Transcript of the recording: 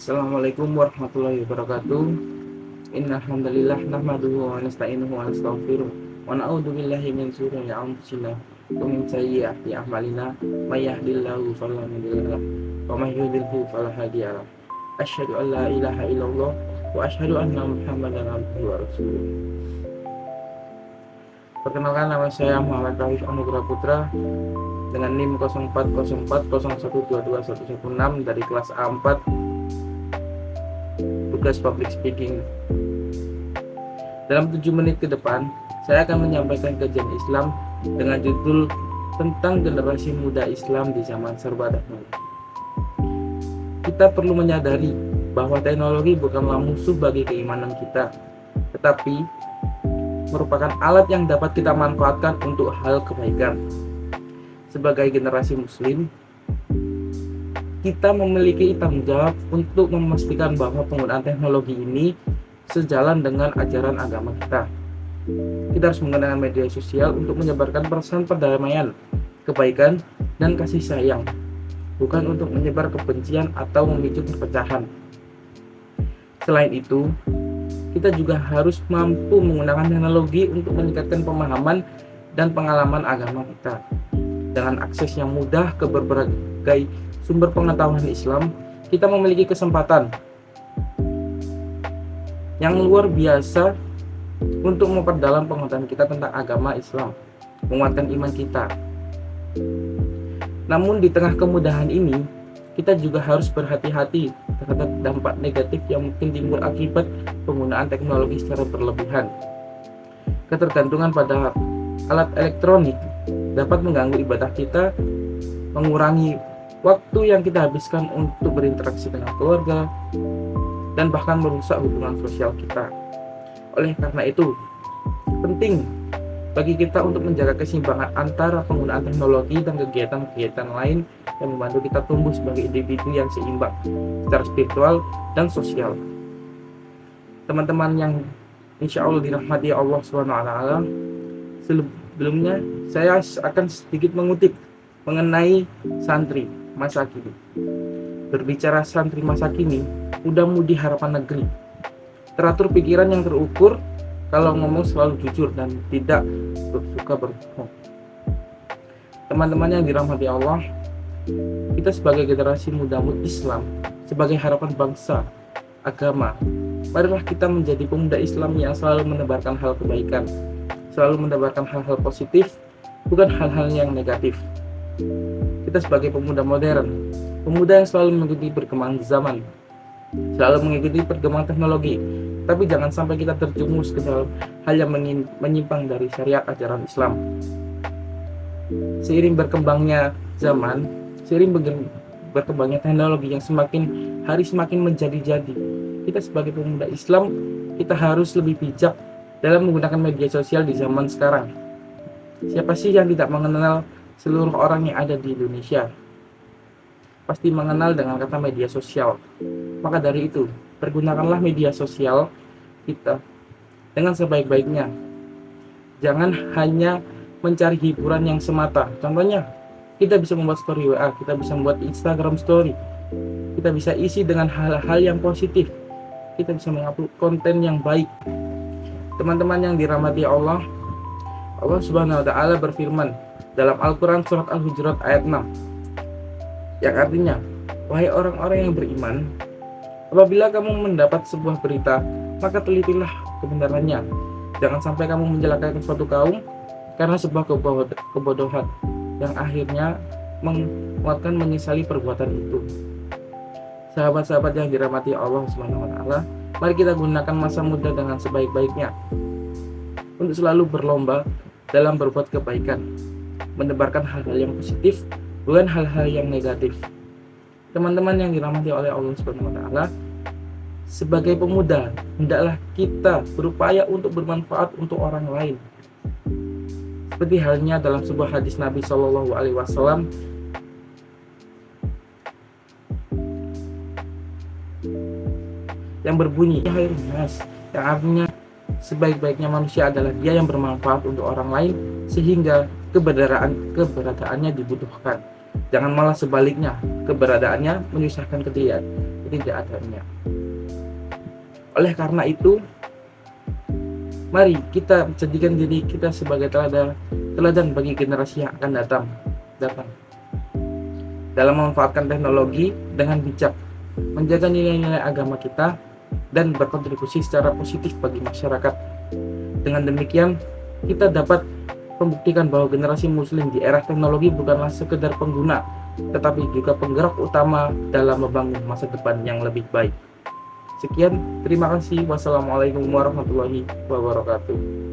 Assalamualaikum warahmatullahi wabarakatuh. Innal hamdalillah nahmaduhu wa nasta'inuhu wa nastaghfiruh wa na'udzu billahi min shururi anfusina wa min sayyiati a'malina may yahdihillahu fala mudhillalah wa may yudhlil fala hadiyalah. Asyhadu an la ilaha illallah wa asyhadu anna Muhammadan abduhu wa rasuluh. Perkenalkan, nama saya Muhammad Raif Anugrah Putra dengan NIM 040401221116 dari kelas A4, tugas public speaking. Dalam 7 menit ke depan, saya akan menyampaikan kajian Islam dengan judul tentang generasi muda Islam di zaman serba teknologi. Kita perlu menyadari bahwa teknologi bukanlah musuh bagi keimanan kita, tetapi merupakan alat yang dapat kita manfaatkan untuk hal kebaikan. Sebagai generasi muslim, kita memiliki tanggung jawab untuk memastikan bahwa penggunaan teknologi ini sejalan dengan ajaran agama kita. Kita harus menggunakan media sosial untuk menyebarkan pesan perdamaian, kebaikan, dan kasih sayang, bukan untuk menyebar kebencian atau memicu perpecahan. Selain itu, kita juga harus mampu menggunakan teknologi untuk meningkatkan pemahaman dan pengalaman agama kita. Dengan akses yang mudah ke berbagai sumber pengetahuan Islam, kita memiliki kesempatan yang luar biasa untuk memperdalam pengetahuan kita tentang agama Islam, menguatkan iman kita. Namun di tengah kemudahan ini, kita juga harus berhati-hati terhadap dampak negatif yang mungkin timbul akibat penggunaan teknologi secara berlebihan. Ketergantungan pada alat elektronik dapat mengganggu ibadah kita, mengurangi waktu yang kita habiskan untuk berinteraksi dengan keluarga, dan bahkan merusak hubungan sosial kita. Oleh karena itu, penting bagi kita untuk menjaga keseimbangan antara penggunaan teknologi dan kegiatan-kegiatan lain yang membantu kita tumbuh sebagai individu yang seimbang secara spiritual dan sosial. Teman-teman yang insya Allah dirahmati Allah SWT, sebelumnya saya akan sedikit mengutip mengenai santri masa kini. Berbicara santri masa kini, muda-mudi harapan negeri, teratur pikiran yang terukur, kalau ngomong selalu jujur dan tidak suka berbohong. Teman-teman yang dirahmati Allah, kita sebagai generasi muda Islam, sebagai harapan bangsa, agama, marilah kita menjadi pemuda Islam yang selalu menebarkan hal kebaikan, selalu menebarkan hal-hal positif, bukan hal-hal yang negatif. Kita sebagai pemuda modern, pemuda yang selalu mengikuti perkembangan zaman, selalu mengikuti perkembangan teknologi, tapi jangan sampai kita terjumus ke dalam hal yang menyimpang dari syariat ajaran Islam. Seiring berkembangnya zaman, seiring berkembangnya teknologi yang semakin hari semakin menjadi-jadi, kita sebagai pemuda Islam, kita harus lebih bijak dalam menggunakan media sosial di zaman sekarang. Siapa sih yang tidak mengenal seluruh orang yang ada di Indonesia? Pasti mengenal dengan kata media sosial. Maka dari itu, pergunakanlah media sosial kita dengan sebaik-baiknya. Jangan hanya mencari hiburan yang semata. Contohnya, kita bisa membuat story WA, kita bisa membuat Instagram story, kita bisa isi dengan hal-hal yang positif, kita bisa mengupload konten yang baik. Teman-teman yang dirahmati Allah, Allah Subhanahu wa Ta'ala berfirman dalam Al-Quran surat Al-Hujurat ayat 6, yang artinya, wahai orang-orang yang beriman, apabila kamu mendapat sebuah berita, maka telitilah kebenarannya. Jangan sampai kamu mencelakakan suatu kaum karena sebuah kebodohan yang akhirnya menguatkan menyesali perbuatan itu. Sahabat-sahabat yang dirahmati Allah Subhanahu wa Ta'ala, mari kita gunakan masa muda dengan sebaik-baiknya untuk selalu berlomba dalam berbuat kebaikan, menebarkan hal-hal yang positif, bukan hal-hal yang negatif. Teman-teman yang dirahmati oleh Allah Subhanahu wa Ta'ala, sebagai pemuda, hendaklah kita berupaya untuk bermanfaat untuk orang lain. Seperti halnya dalam sebuah hadis Nabi Shallallahu Alaihi Wasallam yang berbunyi, khairun nas, yang artinya sebaik-baiknya manusia adalah dia yang bermanfaat untuk orang lain sehingga keberadaannya dibutuhkan. Jangan malah sebaliknya, keberadaannya menyusahkan ketidakadaannya. Oleh karena itu, mari kita jadikan diri kita sebagai teladan bagi generasi yang akan datang dalam memanfaatkan teknologi dengan bijak, menjaga nilai-nilai agama kita, dan berkontribusi secara positif bagi masyarakat. Dengan demikian, kita dapat membuktikan bahwa generasi muslim di era teknologi bukanlah sekedar pengguna, tetapi juga penggerak utama dalam membangun masa depan yang lebih baik. Sekian, terima kasih. Wassalamualaikum warahmatullahi wabarakatuh.